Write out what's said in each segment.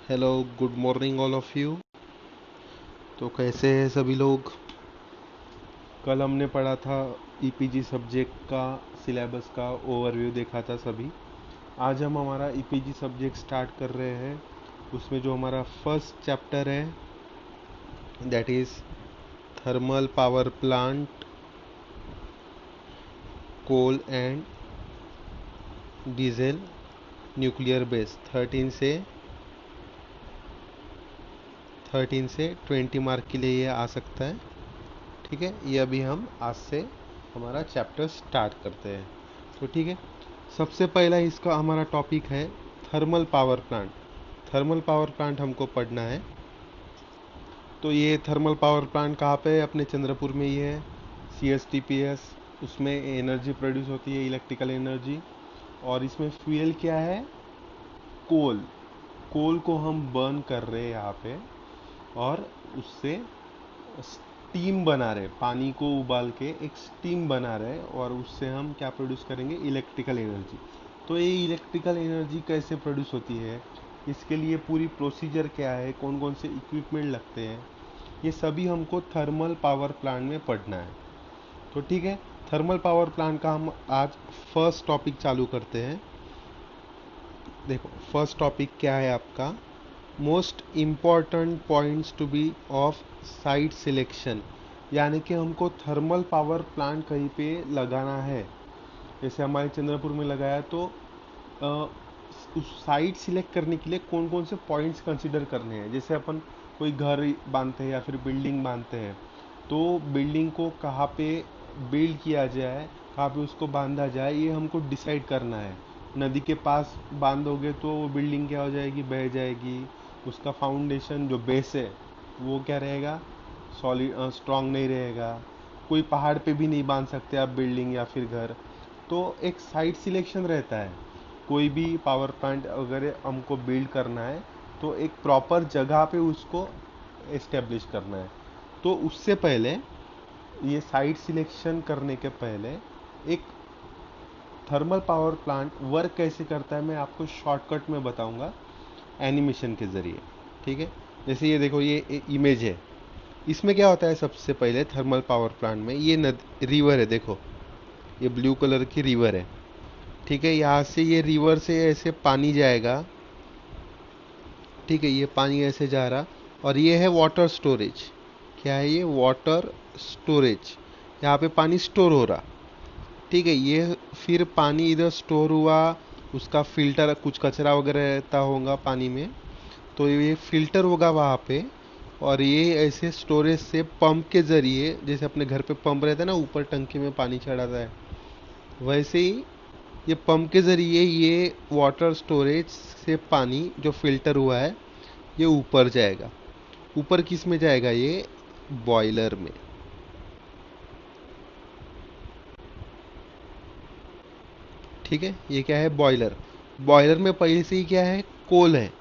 Hello, good morning all of you. तो कैसे हैं सभी लोग। कल हमने पढ़ा था ईपीजी सब्जेक्ट का सिलेबस का ओवरव्यू देखा था सभी। आज हम हमारा ईपीजी सब्जेक्ट स्टार्ट कर रहे हैं। उसमें जो हमारा फर्स्ट चैप्टर है that is thermal power plant, coal and diesel, nuclear base. 13 से 20 मार्क के लिए ये आ सकता है। ठीक है, ये अभी हम आज से हमारा चैप्टर स्टार्ट करते हैं। तो ठीक है, सबसे पहला इसका हमारा टॉपिक है thermal power plant. Thermal power plant हमको पढ़ना है। तो ये थर्मल पावर प्लांट कहाँ पे है? अपने चंद्रपुर में ही है। CSTPS, उसमें एनर्जी प्रोड्यूस होती है, इलेक्ट्रिकल एनर्जी। और इसमें फ्यूल क्या है? कोल। कोल को हम बर्न कर रहे हैं यहाँ पे, और उससे स्टीम बना रहे, पानी को उबाल के एक स्टीम बना रहे, और उससे हम क्या प्रोड्यूस करेंगे? Electrical energy. तो ये इलेक्ट्रिकल एनर्जी कैसे प्रोड्यूस होती है, इसके लिए पूरी प्रोसीजर क्या है, कौन कौन से इक्विपमेंट लगते हैं, ये सभी हमको थर्मल पावर प्लांट में पढ़ना है। तो ठीक है, थर्मल पावर प्लांट का हम आज फर्स्ट टॉपिक चालू करते हैं। देखो, फर्स्ट टॉपिक क्या है आपका? Most important points to be of site selection. यानी कि हमको थर्मल पावर प्लांट कहीं पे लगाना है, जैसे हमारे चंद्रपुर में लगाया, तो अ, उस साइट सिलेक्ट करने के लिए कौन कौन से पॉइंट्स कंसिडर करने हैं। जैसे अपन कोई घर बांधते हैं या फिर बिल्डिंग बांधते हैं, तो बिल्डिंग को कहाँ पे बिल्ड किया जाए, कहाँ पे उसको बांधा जाए, ये हमको डिसाइड करना है। नदी के पास बांधोगे तो वो बिल्डिंग क्या हो जाएगी? बह जाएगी। उसका फाउंडेशन जो बेस है वो क्या रहेगा? सॉलिड स्ट्रांग नहीं रहेगा। कोई पहाड़ पे भी नहीं बांध सकते आप बिल्डिंग या फिर घर। तो एक साइट सिलेक्शन रहता है। कोई भी पावर प्लांट अगर हमको बिल्ड करना है, तो एक प्रॉपर जगह पे उसको एस्टेब्लिश करना है। तो उससे पहले, ये साइट सिलेक्शन करने के पहले, एक थर्मल पावर प्लांट वर्क कैसे करता है मैं आपको शॉर्टकट में बताऊंगा एनिमेशन के ज़रिए। ठीक है, जैसे ये देखो, ये इमेज है। इसमें क्या होता है? सबसे पहले थर्मल पावर प्लांट में ये रिवर है। देखो, ये ब्लू कलर की रिवर है। ठीक है, यहाँ से ये रिवर से ऐसे पानी जाएगा। ठीक है, ये पानी ऐसे जा रहा, और ये है वाटर स्टोरेज। क्या है ये? Water storage. यहाँ पे पानी स्टोर हो रहा। ठीक है, ये फिर पानी इधर स्टोर हुआ, उसका फिल्टर, कुछ कचरा वगैरह रहता होगा पानी में, तो ये फिल्टर होगा वहाँ पे। और ये ऐसे स्टोरेज से पंप के ज़रिए, जैसे अपने घर पे पंप रहता है ना, ऊपर टंकी में पानी चढ़ाता है, वैसे ही ये पंप के ज़रिए ये वाटर स्टोरेज से पानी जो फिल्टर हुआ है ये ऊपर जाएगा। ऊपर किस में जाएगा? ये बॉयलर में। ठीक है, ये क्या है? बॉयलर। बॉयलर में पहले से ही क्या है? कोल है।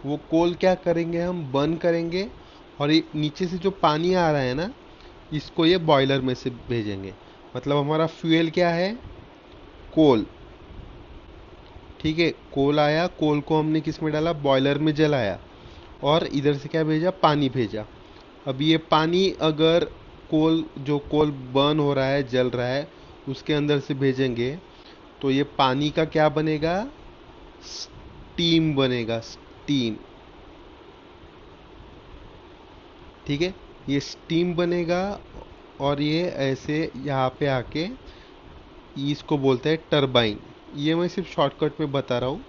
वो कोल क्या करेंगे? हम बर्न करेंगे, और ये नीचे से जो पानी आ रहा है ना, इसको ये बॉयलर में से भेजेंगे। मतलब हमारा फ्यूल क्या है? कोल। ठीक है, कोल आया, कोल को हमने किस में डाला? बॉयलर में जलाया, और इधर से क्या भेजा? पानी भेजा। अब ये पानी अगर कोल, जो कोल बर्न हो रहा है, जल रहा है, उसके अंदर से भेजेंगे, तो ये पानी का क्या बनेगा? स्टीम बनेगा, स्टीम। ठीक है, ये स्टीम बनेगा, और ये ऐसे यहाँ पे आके इसको बोलते हैं टरबाइन। ये मैं सिर्फ शॉर्टकट में बता रहा हूँ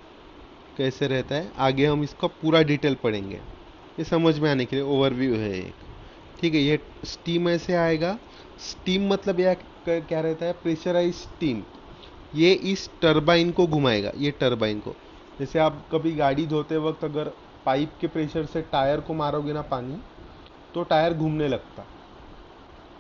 कैसे रहता है। आगे हम इसका पूरा डिटेल पढ़ेंगे, ये समझ में आने के लिए ओवरव्यू है एक। ठीक है, ये स्टीम ऐसे आएगा। स्टीम मतलब यह क्या रहता है? Pressurise steam. ये इस टरबाइन को घुमाएगा, ये टरबाइन को। जैसे आप कभी गाड़ी धोते वक्त अगर पाइप के प्रेशर से टायर को मारोगे ना पानी, तो टायर घूमने लगता।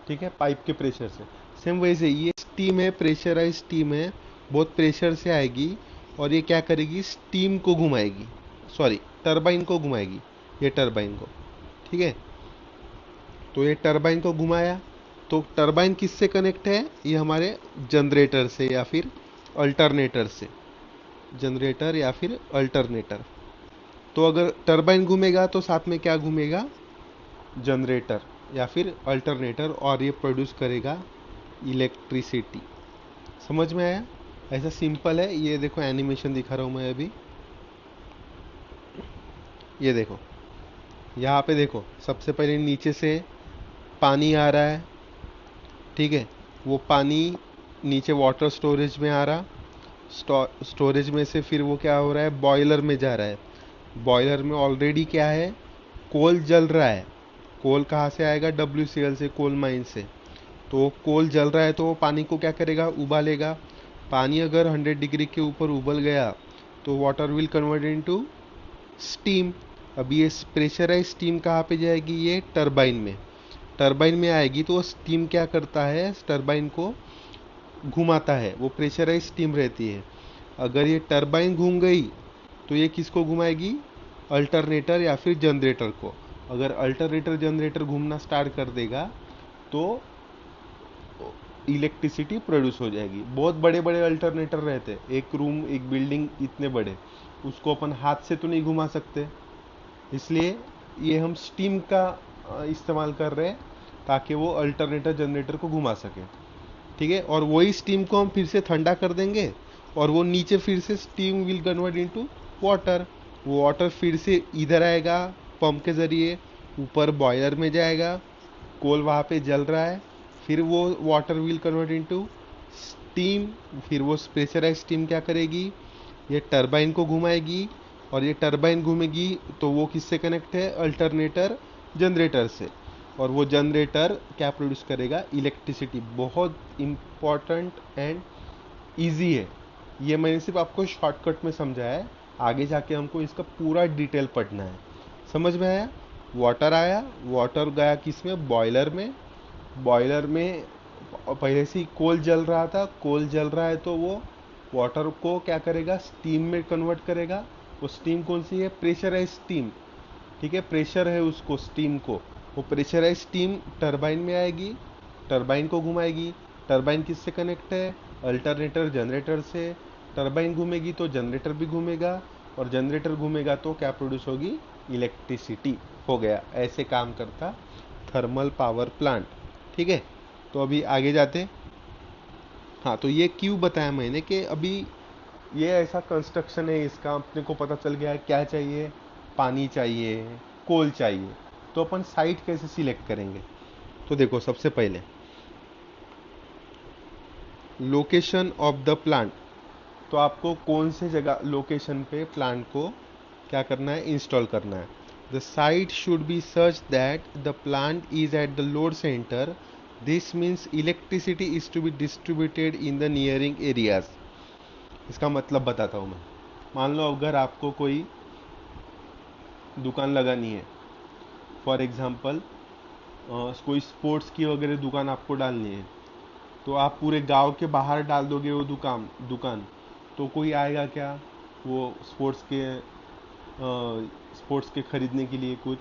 ठीक है, पाइप के प्रेशर से। सेम वैसे ये स्टीम है, प्रेशराइज स्टीम है, बहुत प्रेशर से आएगी, और ये क्या करेगी? स्टीम को घुमाएगी, सॉरी, टरबाइन को घुमाएगी, ये टरबाइन को। ठीक है, तो ये टरबाइन को घुमाया, तो टरबाइन किससे कनेक्ट है? ये हमारे जनरेटर से या फिर अल्टरनेटर से। जनरेटर या फिर अल्टरनेटर। तो अगर टरबाइन घूमेगा तो साथ में क्या घूमेगा, जनरेटर या फिर अल्टरनेटर, और ये प्रोड्यूस करेगा इलेक्ट्रिसिटी। समझ में आया? ऐसा सिंपल है। ये देखो एनिमेशन दिखा रहा हूँ मैं अभी, ये देखो यहाँ पे देखो, सबसे पहले नीचे से पानी आ रहा है, ठीक है। वो पानी नीचे वाटर स्टोरेज में आ रहा, स्टोरेज में से फिर वो क्या हो रहा है, बॉयलर में जा रहा है। बॉयलर में ऑलरेडी क्या है, कोल जल रहा है। कोल कहाँ से आएगा, WCL से, कोल माइन से। तो कोल जल रहा है तो वो पानी को क्या करेगा, उबालेगा। पानी अगर 100 डिग्री के ऊपर उबल गया तो water will convert into steam. अब ये प्रेशराइज स्टीम कहाँ पे जाएगी, ये टरबाइन में। टरबाइन में आएगी तो स्टीम क्या करता है, टरबाइन को घुमाता है। वो प्रेशराइज स्टीम रहती है। अगर ये टरबाइन घूम गई तो ये किसको घुमाएगी, अल्टरनेटर या फिर जनरेटर को। अगर अल्टरनेटर जनरेटर घूमना स्टार्ट कर देगा तो इलेक्ट्रिसिटी प्रोड्यूस हो जाएगी। बहुत बड़े बड़े अल्टरनेटर रहते हैं, एक रूम, एक बिल्डिंग इतने बड़े, उसको अपन हाथ से तो नहीं घुमा सकते, इसलिए ये हम स्टीम का इस्तेमाल कर रहे हैं ताकि वो अल्टरनेटर जनरेटर को घुमा सके, ठीक है। और वही स्टीम को हम फिर से ठंडा कर देंगे और वो नीचे फिर से steam will convert into water. वो वाटर फिर से इधर आएगा पंप के ज़रिए, ऊपर बॉयलर में जाएगा, कोल वहाँ पे जल रहा है, फिर वो water will convert into steam. फिर वो प्रेशराइज स्टीम क्या करेगी, ये टरबाइन को घुमाएगी, और ये टरबाइन घूमेगी तो वो किससे कनेक्ट है, अल्टरनेटर जनरेटर से। और वो जनरेटर क्या प्रोड्यूस करेगा, इलेक्ट्रिसिटी। बहुत इम्पॉर्टेंट एंड ईजी है। ये मैंने सिर्फ आपको शॉर्टकट में समझाया है, आगे जाके हमको इसका पूरा डिटेल पढ़ना है। समझ में आया? वाटर आया, वाटर गया किस में, बॉयलर में। बॉयलर में पहले से ही कोल जल रहा था, कोल जल रहा है तो वो वाटर को क्या करेगा, स्टीम में कन्वर्ट करेगा। वो स्टीम कौन सी है, प्रेशराइज स्टीम, ठीक है। प्रेशर है उसको, स्टीम को। वो प्रेशराइज स्टीम टरबाइन में आएगी, टरबाइन को घुमाएगी। टरबाइन किससे कनेक्ट है, अल्टरनेटर जनरेटर से। टरबाइन घूमेगी तो जनरेटर भी घूमेगा, और जनरेटर घूमेगा तो क्या प्रोड्यूस होगी, इलेक्ट्रिसिटी। हो गया। ऐसे काम करता थर्मल पावर प्लांट, ठीक है। तो अभी आगे जाते। हाँ, तो ये क्यों बताया मैंने कि अभी ये ऐसा कंस्ट्रक्शन है, इसका अपने को पता चल गया है क्या चाहिए, पानी चाहिए, कोल चाहिए। तो अपन साइट कैसे सिलेक्ट करेंगे, तो देखो सबसे पहले लोकेशन ऑफ द प्लांट। तो आपको कौन से जगह, लोकेशन पे प्लांट को क्या करना है, इंस्टॉल करना है। The site should be such that the plant is at the load centre. This means electricity is to be distributed in the nearing areas. इसका मतलब बताता हूँ मैं। मान लो अगर आपको कोई दुकान लगानी है, फॉर एग्जांपल कोई स्पोर्ट्स की वगैरह दुकान आपको डालनी है, तो आप पूरे गांव के बाहर डाल दोगे वो दुकान, तो कोई आएगा क्या, वो स्पोर्ट्स के खरीदने के लिए कुछ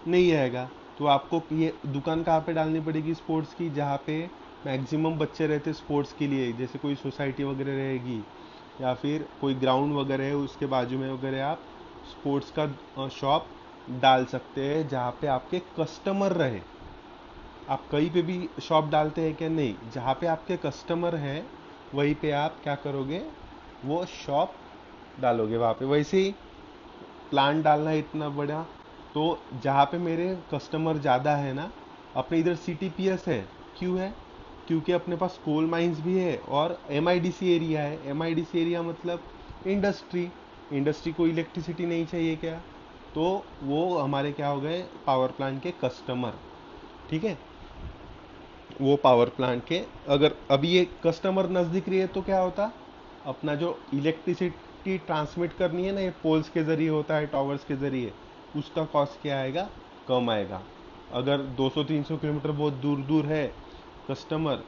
नहीं आएगा। तो आपको ये दुकान कहाँ पे डालनी पड़ेगी स्पोर्ट्स की, जहाँ पे मैक्सिमम बच्चे रहते स्पोर्ट्स के लिए, जैसे कोई सोसाइटी वगैरह रहेगी या फिर कोई ग्राउंड वगैरह है उसके बाजू में वगैरह आप स्पोर्ट्स का शॉप डाल सकते हैं, जहाँ पे आपके कस्टमर रहे। आप कहीं पे भी शॉप डालते हैं क्या, नहीं, जहाँ पे आपके कस्टमर है वहीं पे आप क्या करोगे, वो शॉप डालोगे वहाँ पे। वैसे ही प्लांट डालना है इतना बड़ा, तो जहाँ पे मेरे कस्टमर ज़्यादा है ना, अपने इधर CTPS है। क्यों है, क्योंकि अपने पास कोल माइंस भी है और MIDC एरिया है। MIDC एरिया मतलब इंडस्ट्री को इलेक्ट्रिसिटी नहीं चाहिए क्या, तो वो हमारे क्या हो गए, पावर प्लांट के कस्टमर, ठीक है। वो पावर प्लांट के, अगर अभी ये कस्टमर नज़दीक रही है तो क्या होता, अपना जो इलेक्ट्रिसिटी ट्रांसमिट करनी है ना, ये पोल्स के ज़रिए होता है, टावर्स के ज़रिए, उसका कॉस्ट क्या आएगा, कम आएगा। अगर 200-300 किलोमीटर बहुत दूर दूर है कस्टमर,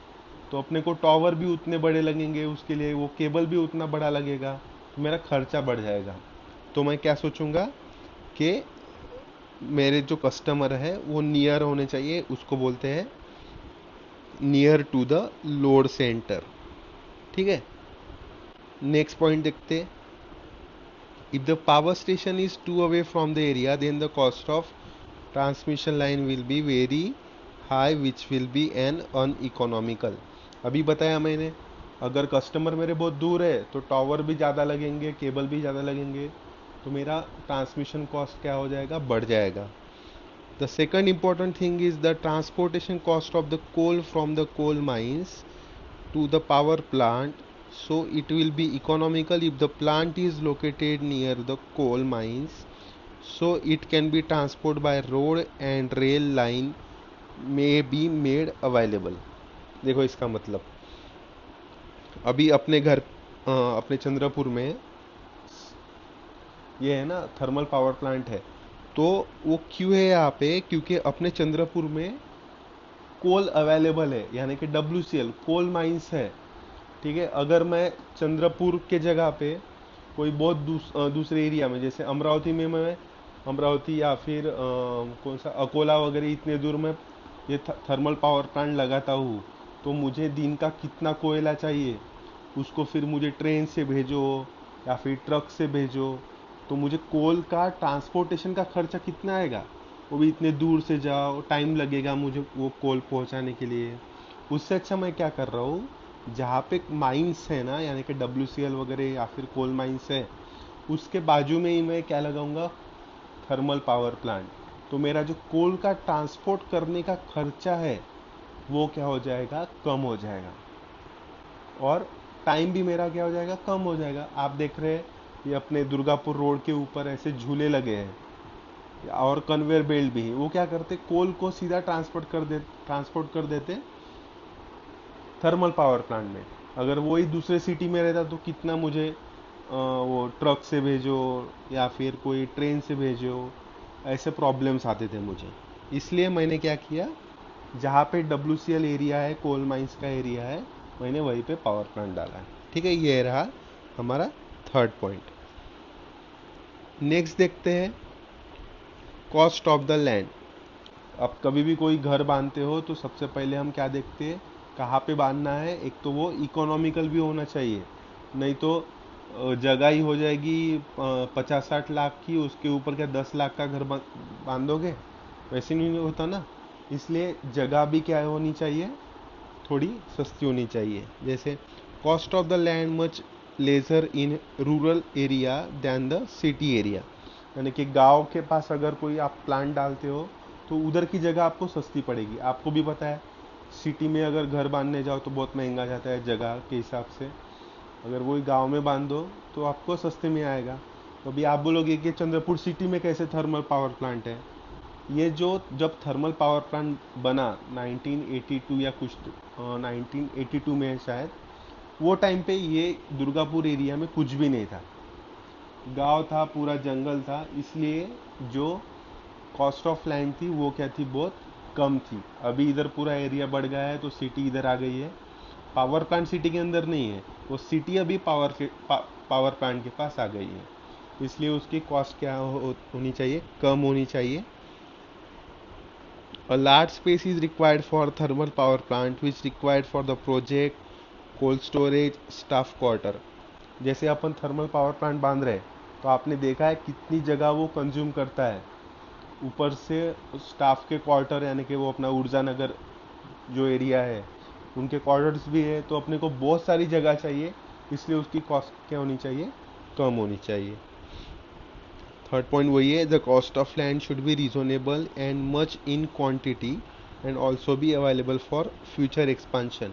तो अपने को टावर भी उतने बड़े लगेंगे, उसके लिए वो केबल भी उतना बड़ा लगेगा, तो मेरा खर्चा बढ़ जाएगा। तो मैं क्या सोचूंगा कि मेरे जो कस्टमर है वो नियर होने चाहिए, उसको बोलते हैं near to the load centre, ठीक है। नेक्स्ट पॉइंट देखते, If the power station is too away from the area, then the cost of transmission line will be very high, which will be an uneconomical. अभी बताया मैंने, अगर customer मेरे बहुत दूर है तो टावर भी ज़्यादा लगेंगे, केबल भी ज़्यादा लगेंगे, तो मेरा ट्रांसमिशन कॉस्ट क्या हो जाएगा, बढ़ जाएगा. The second important thing is the transportation cost of the coal from the coal mines to the power plant. So it will be economical if the plant is located near the coal mines. So it can be transported by road and rail line may be made available. देखो इसका मतलब, अभी अपने घर अपने चंद्रपुर में ये है ना थर्मल पावर प्लांट है, तो वो क्यों है यहाँ पे, क्योंकि अपने चंद्रपुर में कोल अवेलेबल है, यानी कि WCL कोल माइंस है. ठीक है, अगर मैं चंद्रपुर के जगह पे कोई बहुत दूसरे एरिया में, जैसे अमरावती में मैं अमरावती या फिर कौन सा अकोला वगैरह इतने दूर में ये थर्मल पावर प्लांट लगाता हूँ, तो मुझे दिन का कितना कोयला चाहिए, उसको फिर मुझे ट्रेन से भेजो या फिर ट्रक से भेजो, तो मुझे कोल का ट्रांसपोर्टेशन का खर्चा कितना आएगा, वो भी इतने दूर से जाओ, टाइम लगेगा मुझे वो कोल पहुंचाने के लिए. उससे अच्छा मैं क्या कर रहा हूँ, जहाँ पे माइंस है ना, यानी कि WCL वगैरह या फिर कोल माइंस है, उसके बाजू में ही मैं क्या लगाऊंगा, थर्मल पावर प्लांट. तो मेरा जो कोल का ट्रांसपोर्ट करने का खर्चा है वो क्या हो जाएगा, कम हो जाएगा, और टाइम भी मेरा क्या हो जाएगा, कम हो जाएगा. आप देख रहे हैं ये अपने दुर्गापुर रोड के ऊपर ऐसे झूले लगे हैं और कन्वेयर बेल्ट भी. वो क्या करते, कोल को सीधा ट्रांसपोर्ट कर देते थर्मल पावर प्लांट में. अगर वही दूसरे सिटी में रहता तो कितना मुझे वो ट्रक से भेजो या फिर कोई ट्रेन से भेजो, ऐसे प्रॉब्लम्स आते थे मुझे. इसलिए मैंने क्या किया, जहाँ पे WCL एरिया है, कोल माइंस का एरिया है, मैंने वहीं पे पावर प्लांट डाला है. ठीक है, ये रहा हमारा थर्ड पॉइंट. नेक्स्ट देखते हैं कॉस्ट ऑफ द लैंड. अब कभी भी कोई घर बांधते हो तो सबसे पहले हम क्या देखते हैं, कहाँ पे बांधना है. एक तो वो इकोनॉमिकल भी होना चाहिए, नहीं तो जगह ही हो जाएगी 50-60 लाख की, उसके ऊपर क्या 10 लाख का घर बांधोगे, वैसे नहीं होता ना. इसलिए जगह भी क्या होनी चाहिए, थोड़ी सस्ती होनी चाहिए. जैसे cost of the land much lesser in rural area than the city area, यानी कि गांव के पास अगर कोई आप प्लांट डालते हो तो उधर की जगह आपको सस्ती पड़ेगी. आपको भी पता है सिटी में अगर घर बांधने जाओ तो बहुत महंगा जाता है जगह के हिसाब से, अगर वही गांव में बांध दो तो आपको सस्ते में आएगा. तो अभी आप बोलोगे कि चंद्रपुर सिटी में कैसे थर्मल पावर प्लांट है. ये जो जब थर्मल पावर प्लांट बना 1982 या कुछ 1982 में है शायद, वो टाइम पे ये दुर्गापुर एरिया में कुछ भी नहीं था, गांव था, पूरा जंगल था. इसलिए जो कॉस्ट ऑफ लैंड थी वो क्या थी, बहुत कम थी. अभी इधर पूरा एरिया बढ़ गया है तो सिटी इधर आ गई है. पावर प्लांट सिटी के अंदर नहीं है, वो सिटी अभी पावर प्लांट के पास आ गई है. इसलिए उसकी कॉस्ट क्या होनी चाहिए, कम होनी चाहिए. A large space is required for thermal power plant which required for the project, cold storage, staff quarter. जैसे अपन थर्मल पावर प्लांट बांध रहे हैं तो आपने देखा है कितनी जगह वो कंज्यूम करता है. ऊपर से स्टाफ के क्वार्टर, यानी कि वो अपना ऊर्जा नगर जो एरिया है उनके क्वार्टर्स भी है, तो अपने को बहुत सारी जगह चाहिए. इसलिए उसकी कॉस्ट क्या होनी चाहिए, कम होनी चाहिए. थर्ड पॉइंट वही है, the cost of land should be reasonable and much in quantity and also be available for future expansion.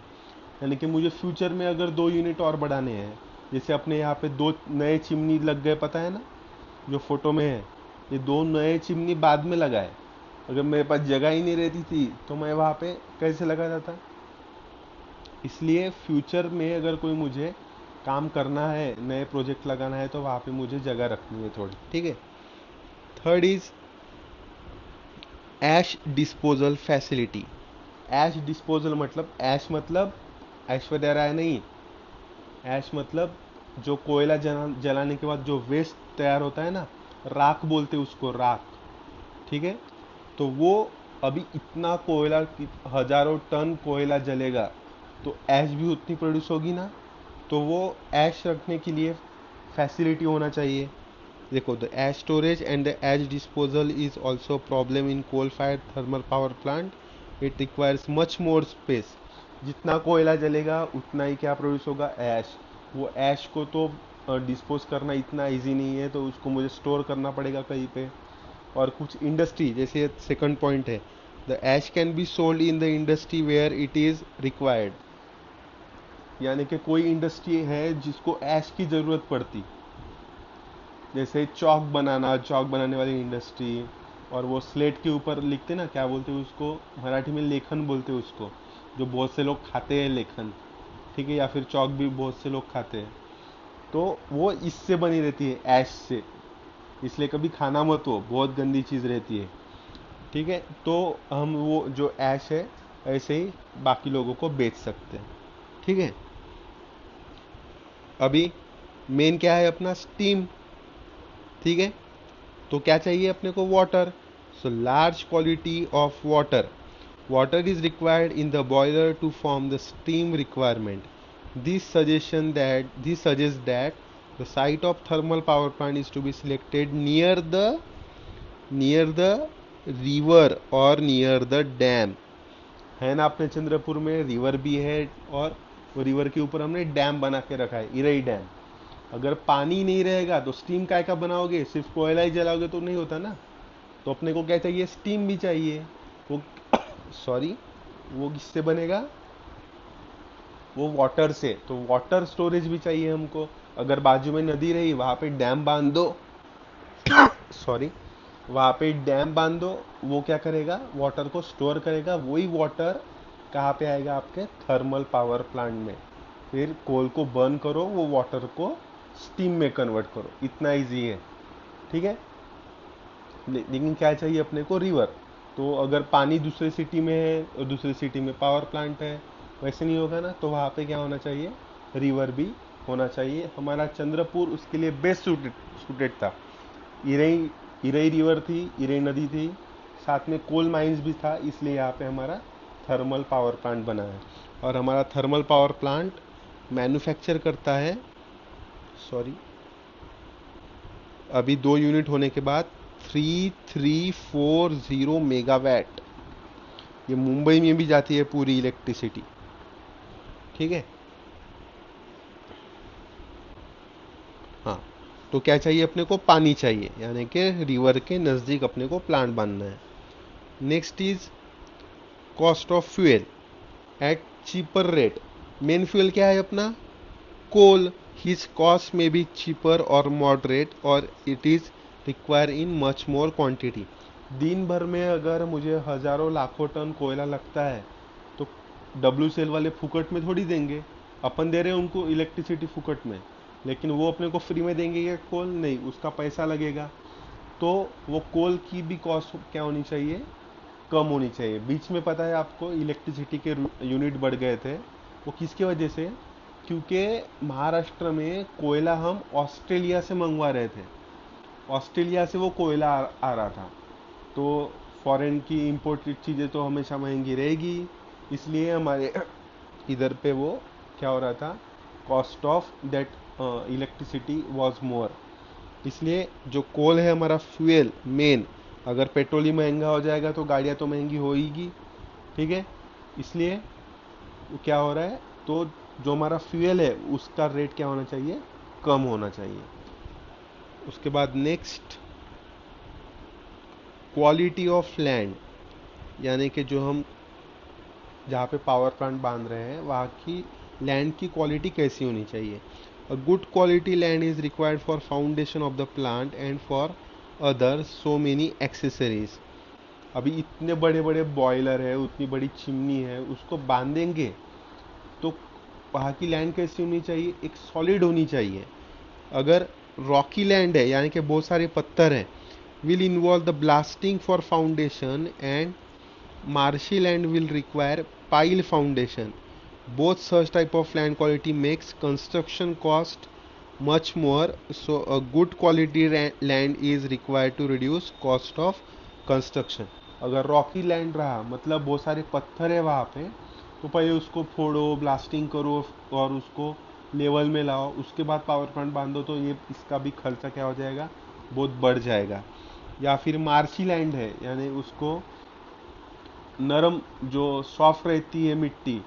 यानी कि मुझे फ्यूचर में अगर 2 यूनिट और बढ़ाने हैं, जैसे अपने यहाँ पे 2 नए चिमनी लग गए, पता है ना जो फोटो में है, ये 2 नए चिमनी बाद में लगाए. अगर मेरे पास जगह ही नहीं रहती थी तो मैं वहाँ पे कैसे लगाता था. इसलिए फ्यूचर में अगर कोई मुझे काम करना है, नए प्रोजेक्ट लगाना है, तो वहाँ पे मुझे जगह रखनी है थोड़ी. ठीक है. Third is ash disposal facility. Ash disposal मतलब, ऐश मतलब ऐश्वर्या राय नहीं, ऐश मतलब जो कोयला जलाने के बाद जो वेस्ट तैयार होता है ना, राख बोलते उसको, राख. ठीक है, तो वो अभी इतना कोयला, हजारों टन कोयला जलेगा तो ऐश भी उतनी प्रोड्यूस होगी ना. तो वो ऐश रखने के लिए फैसिलिटी होना चाहिए. देखो, the ash storage and the ash disposal is also problem in coal fired thermal power plant. It requires much more space. जितना कोयला जलेगा उतना ही क्या प्रोड्यूस होगा, ऐश। वो ऐश को तो डिस्पोज करना इतना इजी नहीं है, तो उसको मुझे स्टोर करना पड़ेगा कहीं पे। और कुछ इंडस्ट्री, जैसे सेकंड पॉइंट है, the ash can be sold in the industry where it is required. यानी कि कोई इंडस्ट्री है जिसको ऐश की ज़रूरत पड़ती, जैसे चौक बनाने वाली इंडस्ट्री। और वो स्लेट के ऊपर लिखते ना, क्या बोलते हैं उसको, मराठी में लेखन बोलते हैं उसको, जो बहुत से लोग खाते हैं लेखन, ठीक है, या फिर चौक भी बहुत से लोग खाते हैं। तो वो इससे बनी रहती है, ऐश से। इसलिए कभी खाना मत, हो बहुत गंदी चीज़ रहती है, ठीक है। तो हम वो जो ऐश है ऐसे ही बाकी लोगों को बेच सकते हैं, ठीक है। अभी मेन क्या है अपना, स्टीम, ठीक है। तो क्या चाहिए अपने को, water. So large quality of water, water is required in the boiler to form the steam requirement. This suggests that the site of thermal power plant is to be selected near the river or near the dam। है ना, अपने चंद्रपुर में river भी है, और वो river के ऊपर हमने डैम बना के रखा है, इरई डैम। अगर पानी नहीं रहेगा तो स्टीम काय का बनाओगे, सिर्फ कोयला ही जलाओगे तो नहीं होता ना। तो अपने को क्या चाहिए, स्टीम भी चाहिए। वो सॉरी, वो किससे बनेगा, वो वाटर से। तो वाटर स्टोरेज भी चाहिए हमको। अगर बाजू में नदी रही, वहां पे डैम बांध दो, सॉरी, वहां पे डैम बांध दो। वो क्या करेगा, वाटर को स्टोर करेगा। वही वाटर कहाँ पे आएगा, आपके थर्मल पावर प्लांट में। फिर कोल को बर्न करो, वो वाटर को स्टीम में कन्वर्ट करो। इतना इजी है, ठीक है। लेकिन क्या चाहिए अपने को, रिवर। तो अगर पानी दूसरे सिटी में है और दूसरी सिटी में पावर प्लांट है, वैसे नहीं होगा ना। तो वहाँ पे क्या होना चाहिए, रिवर भी होना चाहिए। हमारा चंद्रपुर उसके लिए बेस्ट सूटेड था। इरई इरई रिवर थी, इरई नदी थी, साथ में कोल माइंस भी था, इसलिए यहाँ पे हमारा थर्मल पावर प्लांट बना है। और हमारा थर्मल पावर प्लांट मैन्युफैक्चर करता है, सॉरी, अभी 2 यूनिट होने के बाद 3340 मेगावाट। ये मुंबई में भी जाती है पूरी इलेक्ट्रिसिटी, ठीक है। हाँ, तो क्या चाहिए अपने को, पानी चाहिए, यानी कि रिवर के नज़दीक अपने को प्लांट बांधना है। Next is cost of fuel at cheaper rate. Main fuel क्या है अपना, कोल। हिज कॉस्ट में बी चीपर और मॉडरेट, और it is require in much more quantity. दिन भर में अगर मुझे हजारों लाखों टन कोयला लगता है, तो डब्ल्यू सेल वाले फुकट में थोड़ी देंगे। अपन दे रहे हैं उनको इलेक्ट्रिसिटी फुकट में, लेकिन वो अपने को फ्री में देंगे या कोल नहीं, उसका पैसा लगेगा। तो वो कोल की भी कॉस्ट क्या होनी चाहिए, कम होनी चाहिए। बीच में पता है आपको, इलेक्ट्रिसिटी के यूनिट बढ़ गए थे। वो किसकी वजह से, क्योंकि महाराष्ट्र में कोयला हम ऑस्ट्रेलिया से मंगवा रहे थे। ऑस्ट्रेलिया से वो कोयला आ रहा था। तो फॉरेन की इम्पोर्टेड चीज़ें तो हमेशा महंगी रहेगी, इसलिए हमारे इधर पे वो क्या हो रहा था, cost of that electricity was more. इसलिए जो कोल है हमारा फ्यूल मेन, अगर पेट्रोल ही महंगा हो जाएगा तो गाड़ियाँ तो महंगी होएगी, ठीक है। इसलिए वो क्या हो रहा है, तो जो हमारा फ्यूल है उसका रेट क्या होना चाहिए, कम होना चाहिए। उसके बाद नेक्स्ट, क्वालिटी ऑफ लैंड, यानी कि जो हम जहाँ पे पावर प्लांट बांध रहे हैं वहाँ की लैंड की क्वालिटी कैसी होनी चाहिए। A good quality land is required for foundation of the plant and for other so many accessories. अभी इतने बड़े बड़े बॉयलर है, उतनी बड़ी चिमनी है, उसको बांधेंगे तो वहाँ की लैंड कैसी होनी चाहिए, एक सॉलिड होनी चाहिए। अगर रॉकी लैंड है, यानी कि बहुत सारे पत्थर हैं, will involve the blasting for foundation, and marshy land will require pile foundation. Both such type of land quality makes construction cost much more, so a good quality land is required to reduce cost of construction. अगर Rocky land रहा, मतलब बहुत सारे पत्थर है वहाँ पे, तो पहले उसको फोड़ो, ब्लास्टिंग करो, और उसको लेवल में लाओ, उसके बाद पावर प्लांट बांधो, तो ये इसका भी खर्चा क्या हो जाएगा, बहुत बढ़ जाएगा। या फिर मार्शी लैंड है, यानी उसको नरम जो सॉफ्ट रहती है मिट्टी,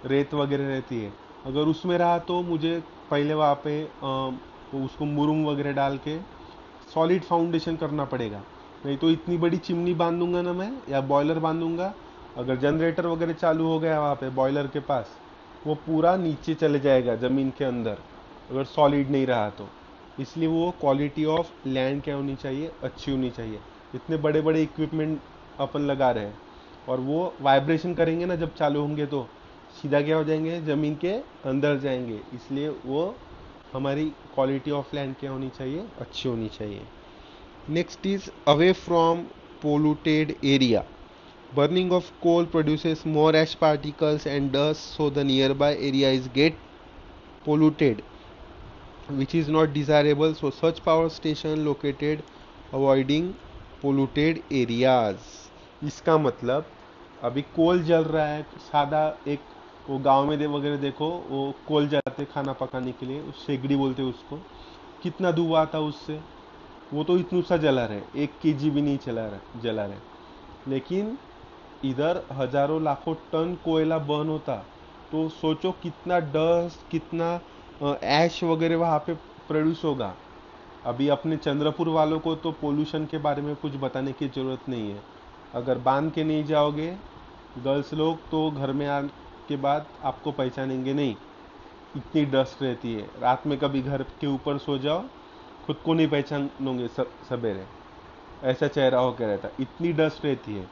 रेत वगैरह रहती है, अगर उसमें रहा तो मुझे पहले वहाँ पे उसको मुरुम वगैरह डाल के सॉलिड फाउंडेशन करना पड़ेगा। नहीं तो इतनी बड़ी चिमनी बांधूंगा ना मैं, या बॉयलर बांधूंगा, अगर जनरेटर वगैरह चालू हो गया वहाँ पे बॉयलर के पास, वो पूरा नीचे चले जाएगा ज़मीन के अंदर, अगर सॉलिड नहीं रहा तो। इसलिए वो क्वालिटी ऑफ लैंड क्या होनी चाहिए, अच्छी होनी चाहिए। इतने बड़े बड़े इक्विपमेंट अपन लगा रहे हैं, और वो वाइब्रेशन करेंगे ना जब चालू होंगे तो सीधा क्या हो जाएंगे, ज़मीन के अंदर जाएंगे। इसलिए वो हमारी क्वालिटी ऑफ लैंड क्या होनी चाहिए, अच्छी होनी चाहिए। Next is away from polluted area. Burning of coal produces more ash particles and dust, so the nearby area is get polluted, which is not desirable. So such power station located avoiding polluted areas. इसका मतलब अभी कोल जल रहा है सादा एक, वो गांव में वगैरह देखो, वो कोल जाते खाना पकाने के लिए, शेगड़ी बोलते हैं उसको, कितना धुआं आता उससे। वो तो इतना सा जला रहे, 1 kg भी नहीं जला रहे। लेकिन इधर हजारों लाखों टन कोयला बर्न होता, तो सोचो कितना डस्ट, कितना ऐश वगैरह वहाँ पे प्रोड्यूस होगा। अभी अपने चंद्रपुर वालों को तो पोल्यूशन के बारे में कुछ बताने की ज़रूरत नहीं है। अगर बांध के नहीं जाओगे गर्ल्स लोग, तो घर में आने के बाद आपको पहचानेंगे नहीं, इतनी डस्ट रहती है। रात में कभी घर के ऊपर सो जाओ, खुद को नहीं पहचानोगे सवेरे, ऐसा चेहरा होकर रहता, इतनी डस्ट रहती है।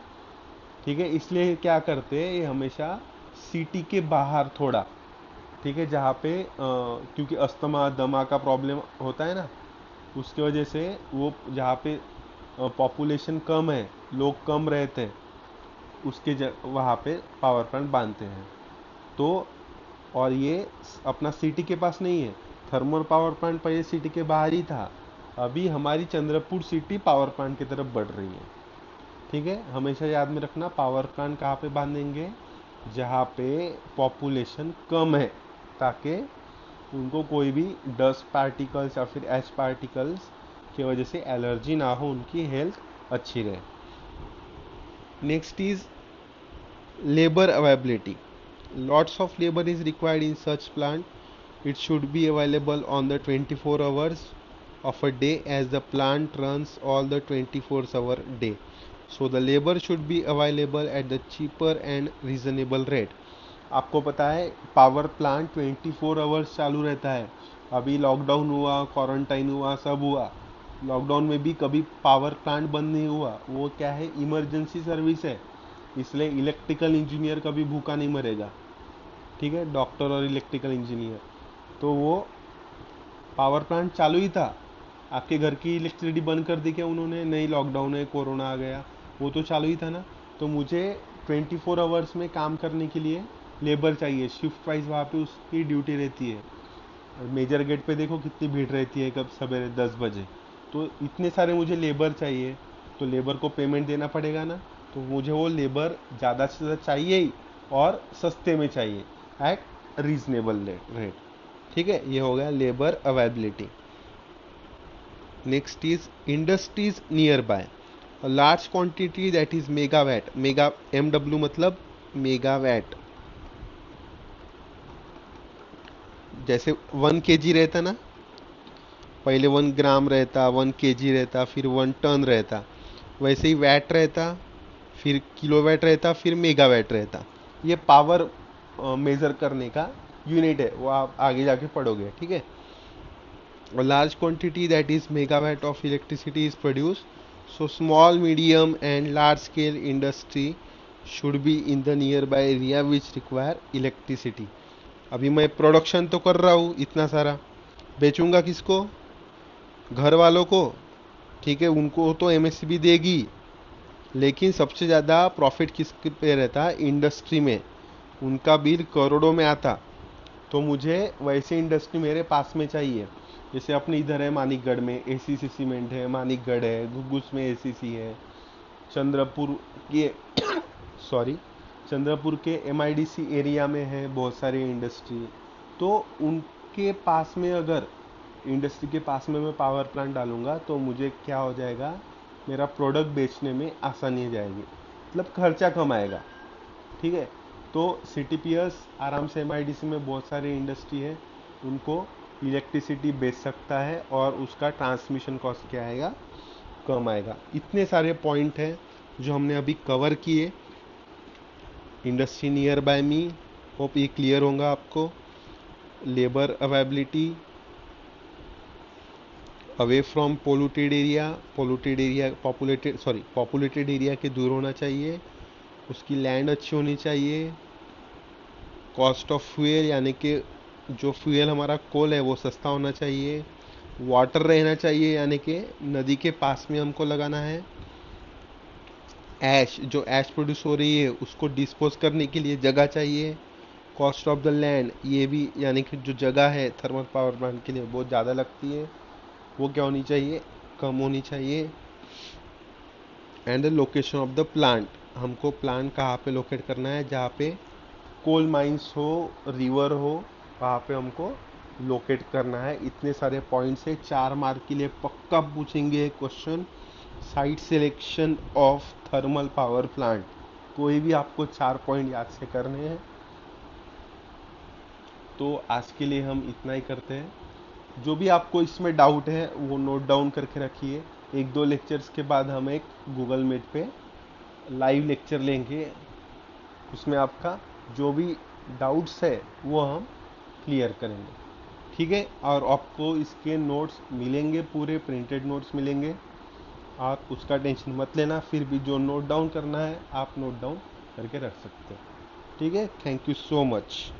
ठीक है, इसलिए क्या करते हैं ये हमेशा सिटी के बाहर थोड़ा, ठीक है, जहाँ पे क्योंकि अस्थमा दमा का प्रॉब्लम होता है ना, उसकी वजह से वो जहाँ पे पॉपुलेशन कम है, लोग कम रहते हैं, उसके वहाँ पे पावर प्लांट बांधते हैं। तो और ये अपना सिटी के पास नहीं है, थर्मल पावर प्लांट पहले सिटी के बाहर ही था, अभी हमारी चंद्रपुर सिटी पावर प्लांट की तरफ बढ़ रही है। ठीक है, हमेशा याद में रखना, पावर प्लांट कहाँ पे बांधेंगे, जहाँ पे पॉपुलेशन कम है, ताकि उनको कोई भी डस्ट पार्टिकल्स या फिर एच पार्टिकल्स की वजह से एलर्जी ना हो, उनकी हेल्थ अच्छी रहे। Next is labour availability. Lots of labour is required in such plant. It should be available on the 24 hours of a day, as the plant runs all the 24-hour day. So the labor should be available at the cheaper and reasonable rate. आपको पता है power plant 24 hours चालू रहता है। अभी lockdown हुआ, quarantine हुआ, सब हुआ, लॉकडाउन में भी कभी पावर प्लांट बंद नहीं हुआ। वो क्या है, इमरजेंसी सर्विस है, इसलिए इलेक्ट्रिकल इंजीनियर कभी भूखा नहीं मरेगा। ठीक है, डॉक्टर और इलेक्ट्रिकल इंजीनियर, तो वो पावर प्लांट चालू ही था। आपके घर की इलेक्ट्रिसिटी बंद कर दी क्या उन्होंने? नहीं, लॉकडाउन है, कोरोना आ गया, वो तो चालू ही था ना। तो मुझे 24 आवर्स में काम करने के लिए लेबर चाहिए, शिफ्ट वाइज वहाँ पे उसकी ड्यूटी रहती है। मेजर गेट पे देखो कितनी भीड़ रहती है, कब सवेरे 10 बजे। तो इतने सारे मुझे लेबर चाहिए, तो लेबर को पेमेंट देना पड़ेगा ना, तो मुझे वो लेबर ज़्यादा से ज़्यादा चाहिए ही, और सस्ते में चाहिए, एट रीजनेबल रेट। ठीक है, ये हो गया labour availability. Next is industries nearby. Large quantity that is megawatt, mega MW मतलब मेगावैट। जैसे 1 kg रहता ना, पहले 1 ग्राम रहता, 1 kg रहता, फिर 1 टन रहता, वैसे ही वैट रहता, फिर किलोवैट रहता, फिर मेगावैट रहता। ये पावर मेजर करने का यूनिट है, वो आप आगे जाके पढ़ोगे। ठीक है, a large quantity that is megawatt of electricity is produced, so small medium and large scale industry should be in the nearby area which require electricity. अभी मैं प्रोडक्शन तो कर रहा हूँ इतना सारा, बेचूंगा किसको? घर वालों को। ठीक है, उनको तो MSP देगी, लेकिन सबसे ज़्यादा प्रॉफिट किस पे रहता है? इंडस्ट्री में। उनका बिल करोड़ों में आता, तो मुझे वैसे इंडस्ट्री मेरे पास में चाहिए। जैसे अपने इधर है मानिकगढ़ में ACC सीमेंट है, मानिकगढ़ है, घुग्गुस में ACC है, चंद्रपुर के सॉरी चंद्रपुर के MIDC एरिया में है बहुत सारी इंडस्ट्री। तो उनके पास में अगर इंडस्ट्री के पास में मैं पावर प्लांट डालूंगा तो मुझे क्या हो जाएगा, मेरा प्रोडक्ट बेचने में आसानी हो जाएगी, मतलब खर्चा कम आएगा। ठीक है, तो सीटीपीएस आराम से एमआईडीसी में बहुत सारे इंडस्ट्री है, उनको इलेक्ट्रिसिटी बेच सकता है और उसका ट्रांसमिशन कॉस्ट क्या आएगा, कम आएगा। इतने सारे पॉइंट हैं जो हमने अभी कवर किए। Industry near by me, hope ये क्लियर होगा आपको। Labour availability, away from polluted area populated area के दूर होना चाहिए। उसकी लैंड अच्छी होनी चाहिए। कॉस्ट ऑफ फ्यूल, यानी कि जो फ्यूल हमारा कोल है वो सस्ता होना चाहिए। वाटर रहना चाहिए, यानी कि नदी के पास में हमको लगाना है। जो ऐश प्रोड्यूस हो रही है उसको डिस्पोज करने के लिए जगह चाहिए। कॉस्ट ऑफ द लैंड, ये भी यानी कि जो जगह है थर्मल पावर प्लांट के लिए बहुत ज़्यादा लगती है, वो क्या होनी चाहिए, कम होनी चाहिए। And the location of the plant, हमको प्लांट कहाँ पे लोकेट करना है, जहाँ पे कोल माइंस हो, रिवर हो, वहाँ पे हमको लोकेट करना है। इतने सारे पॉइंट्स है, 4 मार्क के लिए पक्का पूछेंगे question. Site selection of thermal power plant, कोई भी आपको 4 पॉइंट याद से करने हैं। तो आज के लिए हम इतना ही करते हैं। जो भी आपको इसमें डाउट है वो नोट डाउन करके रखिए। 1-2 लेक्चर्स के बाद हम एक गूगल मीट पे लाइव लेक्चर लेंगे, उसमें आपका जो भी डाउट्स है वो हम क्लियर करेंगे। ठीक है, और आपको इसके नोट्स मिलेंगे, पूरे प्रिंटेड नोट्स मिलेंगे, आप उसका टेंशन मत लेना। फिर भी जो नोट डाउन करना है आप नोट डाउन करके रख सकते हैं। ठीक है, थैंक यू सो मच।